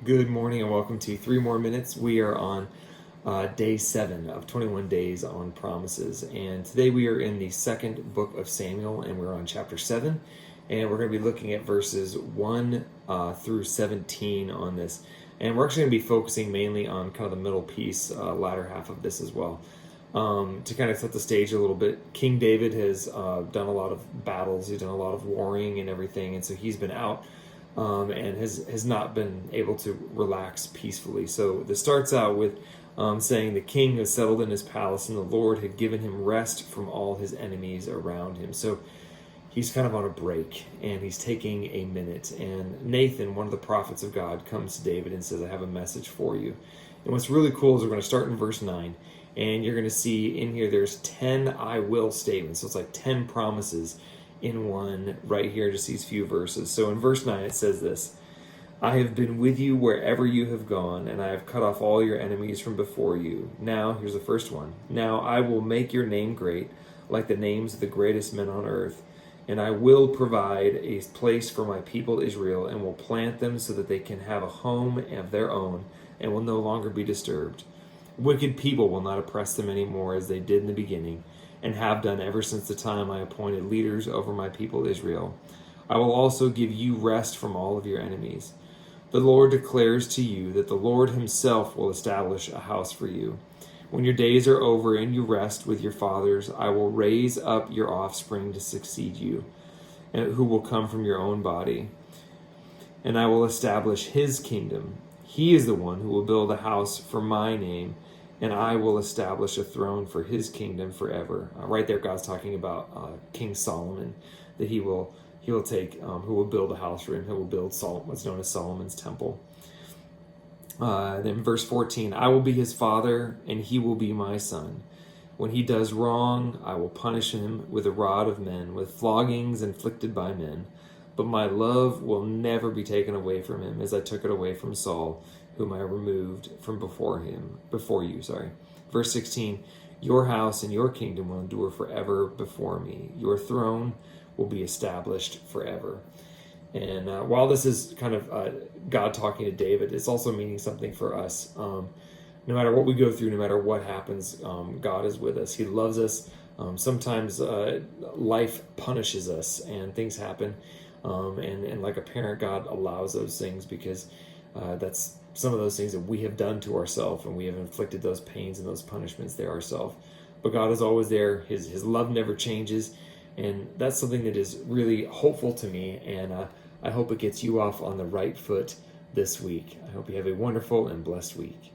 Good morning and welcome to 3 More Minutes. We are on day 7 of 21 days on promises. And today we are in the second book of Samuel and we're on chapter 7. And we're going to be looking at verses 1 through 17 on this. And we're actually going to be focusing mainly on kind of the middle piece, latter half of this as well. To kind of set the stage a little bit, King David has done a lot of battles, he's done a lot of warring and everything, and so he's been out and has not been able to relax peacefully. So this starts out with saying the king was settled in his palace and the Lord had given him rest from all his enemies around him. So he's kind of on a break and he's taking a minute. And Nathan, one of the prophets of God, comes to David and says, I have a message for you. And what's really cool is we're going to start in verse 9. And you're going to see in here there's 10 I will statements. So it's like 10 promises in one right here, just these few verses. So in verse 9 it says this: I have been with you wherever you have gone, and I have cut off all your enemies from before you. Now, here's the first one. Now I will make your name great, like the names of the greatest men on earth. And I will provide a place for my people Israel, and will plant them so that they can have a home of their own, and will no longer be disturbed. Wicked people will not oppress them anymore as they did in the beginning, and have done ever since the time I appointed leaders over my people Israel. I will also give you rest from all of your enemies. The Lord declares to you that the Lord himself will establish a house for you. When your days are over and you rest with your fathers, I will raise up your offspring to succeed you, and who will come from your own body. And I will establish his kingdom. He is the one who will build a house for my name, and I will establish a throne for his kingdom forever. Right there, God's talking about King Solomon, that he will take, who will build a house for him, who will build what's known as Solomon's temple. Then verse 14, I will be his father, and he will be my son. When he does wrong, I will punish him with a rod of men, with floggings inflicted by men. But my love will never be taken away from him, as I took it away from Saul, whom I removed from before you. Verse 16, your house and your kingdom will endure forever before me. Your throne will be established forever. And while this is kind of God talking to David, it's also meaning something for us. No matter what we go through, no matter what happens, God is with us. He loves us. Sometimes life punishes us and things happen. And like a parent, God allows those things because that's some of those things that we have done to ourselves, and we have inflicted those pains and those punishments there ourselves. But God is always there. His love never changes. And that's something that is really hopeful to me. And I hope it gets you off on the right foot this week. I hope you have a wonderful and blessed week.